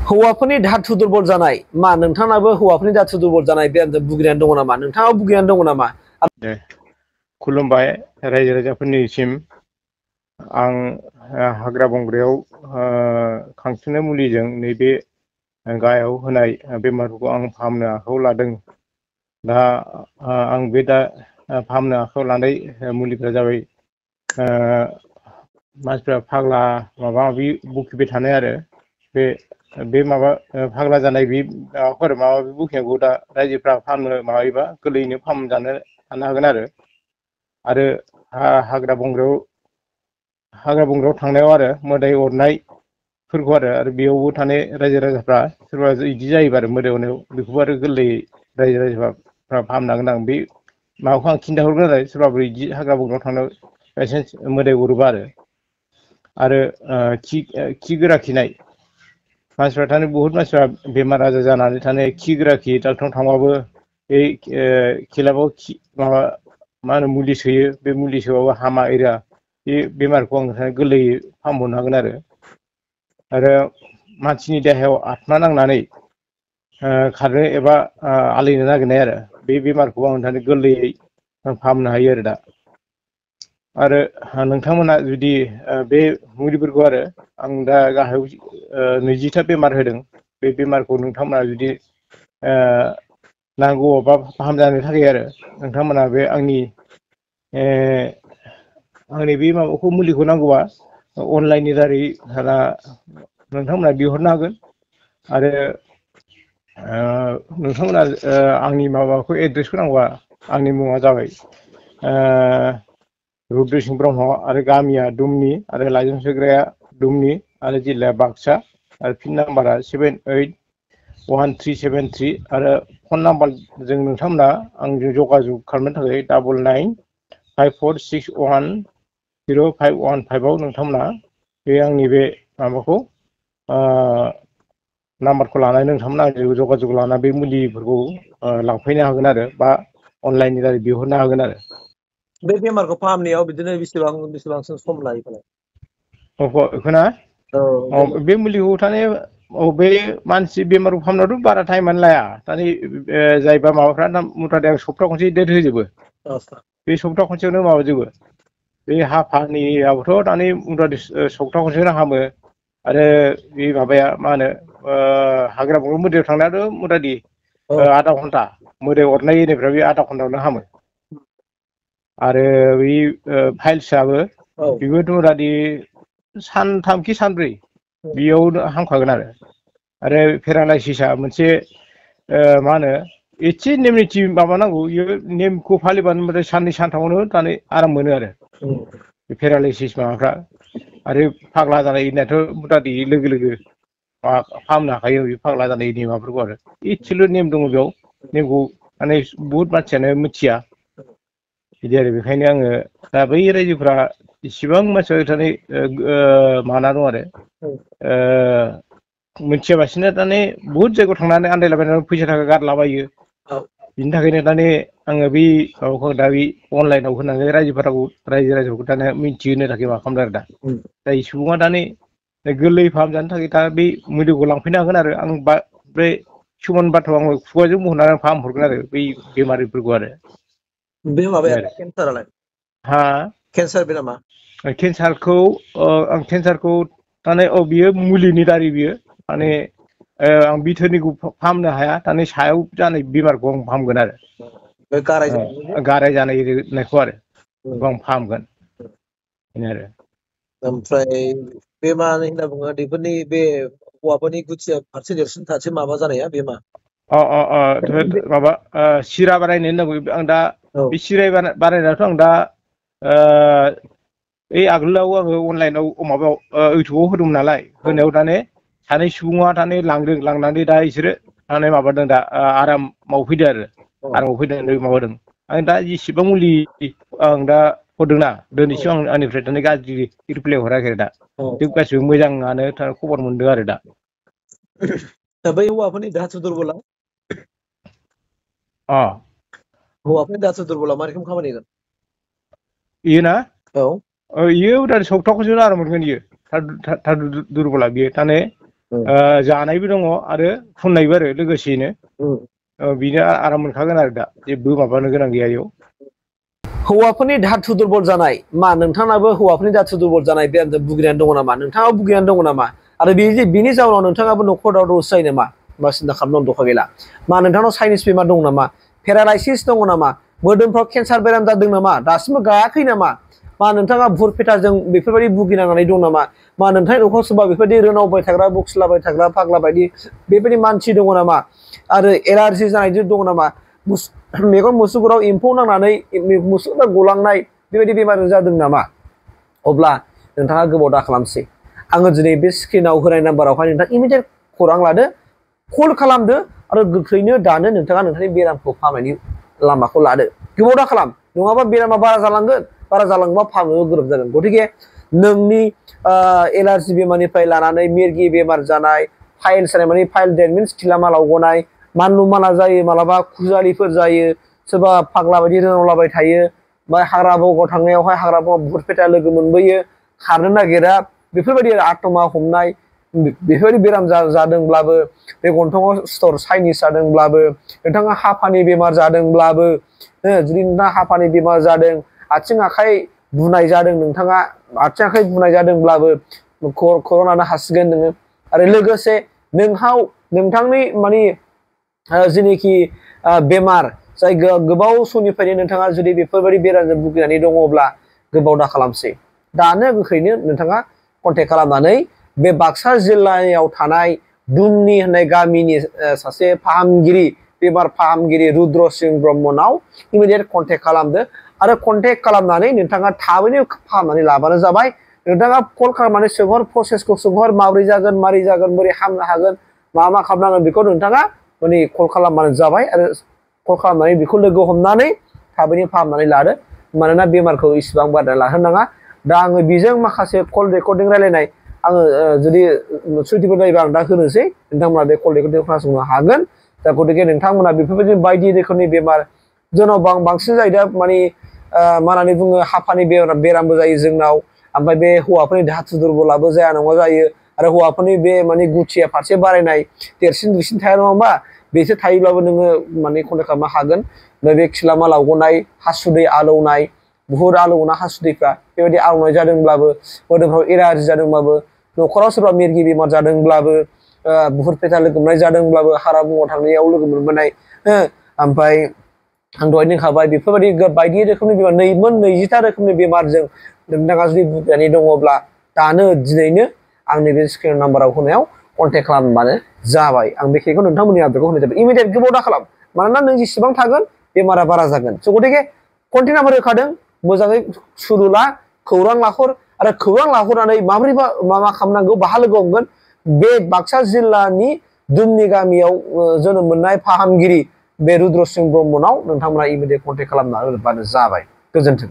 हौवाफोरनि धातु दुर्बल जानाय मा नोंथांनाबो हौवाफोरनि धातु दुर्बल जानाय बेरामजों भुगिनानै दङ नामा? नोंथाङा भुगिनानै दङ नामा? दे खुलुमबाय रायजो राजाफोरनिसिम आं हाग्रा बंग्रायाव खांथिनाय मुलिजों नैबे गायाव होनाय बेमारफोरखौ आं फाहामनो आखायाव लादों। दा आं बे दा फाहामनो आखायाव लानाय मुलिफोरा जाबाय मानसिफ्रा फाग्ला माबा माबि बखिबाय थानाय आरो बे माबा फाग्ला जानाय बे माबाफोर माबा माबि बखिनायखौ दा रायजोफ्रा फाहामनो माबायोबा गोरलैयैनो फाहामजानो हानो हागोन आरो हाग्रा बंग्रायाव थांनायाव आरो मोदाय अरनायफोरखौ आरो बेयावबो थानाय रायजो राजाफ्रा सोरबा बिदि जायोबा आरो मोदाय अरनायाव बेखौबो आरो गोरलैयै रायजो राजाफ्रा फाहामनो हागोन। आं बे माबाखौ आं खिन्थाहरगोन आरो सोरबाबो बिदि हाग्रा बंग्रायाव थांनायाव बायसान्स मोदाय अरोबा आरो खि गोरा खिनाय मानसिफ्रा थानो बुहुत मानसिफ्रा बेमार आजार जानानै थानाय खि गोरा खियो डक्टरनाव थांबाबो बे खिलाबाव माबा मा होनो मुलि सोयो बे मुलि सोबाबो हामा एरा बे बेमारखौ आं गोरलैयै फाहामहरनो हागोन आरो मानसिनि देहायाव आथमा नांनानै खारनो एबा आलैनो नागिरनाय आरो बे बेमारखौ आं नोंथांनो गोरलैयै फाहामनो हायो आरो नोंथांमोना जुदि बे मुलिफोरखौ आं दा गाहायाव 20था बेमार होदों। बे बेमारखौ नोंथांमोना जुदि नांगौबा फाहामजानो थाखाय नोंथांमोना बे आंनि बे माबाखौ मुलिखौ नांगौबा अनलाइननि दारै नोंथांमोना बिहरनो हागोन आरो नोंथांमोना आंनि माबाखौ एड्रेसखौ नांगौबा आंनि मुङा जाबाय रुद्रसिं ब्रह्म आरो गामिया दुमनि आरो लाइजाम सोग्राया दुमनि आरो जिल्लाया बाक्सा आरो पिन नाम्बारा 781373 आरो फन नाम्बारजों नोंथांमोना आंजों जगाजग खालामनो थाखाय 9954610515 आव नोंथांमोना बे आंनि बे माबाखौ नाम्बारखौ लानानै नोंथांमोना आंजों जगाजग लाना बे मुलिफोरखौ लांफैनो हागोन बा अनलाइननि दारै बिहरनो हागोन बे बेमारखौ फाहामनायाव बिदिनो बेसेबांसो सम लायो फालाय? बेखौना बे मुलिखौ थाने बे मानसि बेमारखौ फाहामनायावथ' बारा टाइमानो लाया दानि जायबा माबाफ्रा मथा मथि सप्ता खनसे डेट होजोबो। बे सप्ता खनसेयावनो माबाजोबो बे हापानियाबोथ' दानि मथा मथि सप्ता खनसेयावनो हामो आरो बे माबाया मा होनो हाग्रा बंग्रा मोदायाव थांनायाथ' मथा मथि आधा घन्टा मोदाय अरनाय एरियाफ्रा बे आधा घन्टायावनो हामो आरो बै फाइल्सआबो बेबो मथा मथि सानथाम खि सानब्रै बेयावनो हामखागोन आरो पेरालाइसिसा मोनसे मा होनो एसे नेम निथि माबानांगौ बेयो नेमखौ फालिबानो साननै सानथामावनो दानो आराम मोनो आरो बे पेरालाइसिस माबाफ्रा आरो फाग्ला जानायनाथ' मथा मथि लोगो लोगो फाहामनो हाखायो बे फाग्ला जानायनि माबाफोरखौ एसेल' नेम दङ बेयाव नेमखौ माने बुहुत मानसियानो मिथिया बिदि बेखायनो आङो दा बै रायजोफ्रा इसिबां मानसिया थानाय माना दं मिथियाबासिनो दाने बुहुत जायगायाव थांनानै आन्दायलाबायनानै फैसा थाखा गारलाबायो। बिनि थाखायनो दाने आङो बै माबाखौ दा बे अनलाइनाव होनानै रायजोफोरखौ दाना मिथिहोनो थाखाय माबा खालामदों दा जाय सुबुङा दाने गोरलै फाहामजानो थाखाय दा बे मुलिखौ लांफैनो हागोन आं बे किसुमान बाथ्राखौ आङो खुगाजों बुंहरनानै फाहामहरगोन बै बेमारिफोरखौ बे माबाया केन्सारालाय? हा केन्सार बेरामा? केन्सारखौ आं केन्सारखौ माने बियो मुलिनि दारै बियो माने आं बिथोरनिखौ फाहामनो हाया दानि सायाव जानाय बेमारखौ आं फाहामगोन बे गाराय गाराय जानायखौ बेखौ आं फाहामगोन बेनो ओमफ्राय बे मा होनना बुङो बेफोरनि बे हौवाफोरनि गुथिया फारसे देरसिन थारसे माबा जानाया बे मा? माबा सिरा बारायनो होनना बुङो आं दा बे सिरा बारायनायाथ' आं दा ओइ आगोलाव आङो अनलाइनाव माबायाव इउटुबाव होदोंमोन नालाय होनायाव दाने सानै सुबुङा दाने लांनानै दा बिसोरो थांनाय माबादों दा आरामाव फैदों आरामाव फैदों माबादों आं दा जेसेबां मुलि आं दा हरदोंना दिनैसिम आंनिफ्राय दानि गाज्रि रिप्लाय हराखै दा गासिबो मोजाङानो खबर मोनदों दा बै हौवाफोरनि धातु दुर्बला हौवाफोरनि धातु दुर्बला मा रोखोम खामानि होगोन? इयो ना इयो सप्ता खनसेयावनो आराम मोनगोन इयो धातु दुर्बला बियो थाने जानायबो दङ आरो फुननायबो आरो लोगोसेयैनो बिनो आराम मोनखागोन आरो दा जेबो माबानो गोनां गैया इयाव। हौवाफोरनि धातु दुर्बल जानाय मा नोंथाङाबो हौवाफोरनि धातु दुर्बल जानाय बेरामजों भुगिनानै दङ नामा? नोंथाङा भुगिनानै दङ नामा? आरो बिनि जाउनाव नोंथाङाबो न'खर दावराव जायो नामा? बा सिन्था खालामनांगौ दरखार गैला। मा नोंथांनाव साइनिस बेमार दङ नामा? पेरालाइसिस दङ नामा? मोदोमफ्राव केन्सार बेराम जादों नामा? दासिमबो गायाखै नामा? मा नोंथाङा भुरपेटाजों बेफोरबायदि भुगिनांनानै दं नामा? मा नोंथांनि न'खराव सोरबा बेफोरबायदि रोनावबाय थाग्रा बखिलाबाय थाग्रा फाग्ला बायदि बेबायदि मानसि दङ नामा? आरो एलार्जि जानाय दङ नामा? मेगन मुसुगुराव एम्फौ नांनानै मुसुगुरा गलांनाय बेबायदि बेमार जादों नामा? अब्ला नोंथाङा गोबाव दा खालामसै। आङो दिनै बे स्क्रिनाव होनाय नाम्बारावहाय नोंथाङा इमिडियेट खौरां लादो, कल खालामदो आरो गोख्रैनो दानो नोंथाङा नोंथांनि बेरामखौ फाहामनायनि लामाखौ लादो। गोबाव दा खालाम, नङाबा बेरामा बारा जालांगोन, बारा जालांबा फाहामनोबो गोब्राब जागोन। गतिके नोंनि एलार्जि बेमारनिफ्राय लानानै मिरगि बेमार जानाय, फाइल सानाय माने फाइल डेट मिन्स खिलामालाव गनाय, मानलु मानला जायो, मालाबा खुजालिफोर जायो, सोरबा फाग्ला बायदि रोनावलाबाय थायो, बा हाग्रा बंग्रायाव थांनायावहाय हाग्रा बंग्रा भुरपेटा लोगो मोनबोयो, खारनो नागिरा, बेफोरबायदि आत्मा हमनाय बेफोरबायदि बेराम जादोंब्लाबो, बे गन्थंआव सिथर साइनिस जादोंब्लाबो, नोंथाङा हापानि बेमार जादोंब्लाबो, जुदि नोंथाङा हापानि बेमार जादों, आथिं आखाइ बुनाय जादों, नोंथाङा आथिं आखाइ बुनाय जादोंब्लाबो खर' लानो हासिगोन नोङो। आरो लोगोसे नोंथांनि माने जेनोखि बेमार जाय गोबाव समनिफ्रायनो नोंथाङा जुदि बेफोरबायदि बेरामजों भुगिनानै दङब्ला गोबाव दा खालामसै। दानो गोख्रैनो नोंथाङा कन्टेक्ट खालामनानै बे बाक्सा जिल्लायाव थानाय दुमनि होननाय गामिनि सासे फाहामगिरि, बेमार फाहामगिरि रुद्र सिंह ब्रह्मनाव इमिडियेट कन्टेक्ट खालामदो आरो कन्टेक्ट खालामनानै नोंथाङा थाबैनो फाहामनानै लाबानो जाबाय। नोंथाङा कल खालामनानै सोंहर, प्रसेसखौ सोंहर, माबोरै जागोन, मारै जागोन, बोरै हामनो हागोन, मा खालामनांगोन बेखौ नोंथाङा माने कल खालामबानो जाबाय आरो कल खालामनानै बेखौ लोगो हमनानै थाबैनो फाहामनानै लादो। मानोना बेमारखौ इसिबां बारा लाहोनाङा। दा आङो बेजों माखासे कल रेकर्डिं रायलायनाय आङो जुदि सुबिदाफोर जायोबा आं दा होनोसै, नोंथांमोना बे कल रेकर्डिं खोनासंनो हागोन। दा गतिके नोंथांमोना बेफोरबायदि बायदि रोखोमनि बेमार जोंनाव बांसिन जायो दा माने मा होननानै बुङो हापानि बेरामबो जायो जोंनाव। ओमफ्राय बे हौवाफोरनि धातु दुर्बलाबो जाया नङा जायो। आरो हौवाफोरनि बे माने गुथिया फारसे बारायनाय देरसिन दुइसिन थाया नङा होमबा? बेसो थायोब्लाबो नोङो माने कन्टेक्ट खालामनो हागोन। बे खिलामा लावगनाय, हासुदै आलौनाय, बुहुद आलौना हासुदैफ्रा बेबायदि आलौनाय जादोंब्लाबो, मोदोमफ्राव एलार्जि जादोंब्लाबो, न'खराव सोरबा मिरगि बेमार जादोंब्लाबो, बुहुद पेटा लोगो मोननाय जादोंब्लाबो, हारा बुङाव थांनायाव लोगो मोनबोनाय, ओमफ्राय आं दहाय बुंखाबाय बेफोरबायदि बायदि रोखोमनि बेमार 20टा रोखोमनि बेमारजों नोंथाङा जुदि भुगिनानै दङब्ला दानो दिनैनो आंनि बे स्क्रिन नाम्बाराव होनायाव कन्टेक्ट खालामबानो जाबाय। आं बेखिनिखौ नोंथांमोननि आपडेटखौ होनाय जाबाय। इमिडियेट गोबाव दा खालाम, मानोना नों जेसेबां थागोन बेमारा बारा जागोन। स' गतिके कन्टेक्ट नाम्बार होखादों, मोजाङै सुरु ला, खौरां लाहर आरो खौरां लाहरनानै माबोरैबा मा खालामनांगौ बाहा लोगो हमगोन। बे बाक्सा जिल्लानि दुमनि गामियाव जोनोम मोननाय फाहामगिरि बे रुद्र सिंह ब्रह्मनाव नोंथांमोना इमिडियेट कन्टेक्ट खालामना होबानो जाबाय। गोजोन्थों।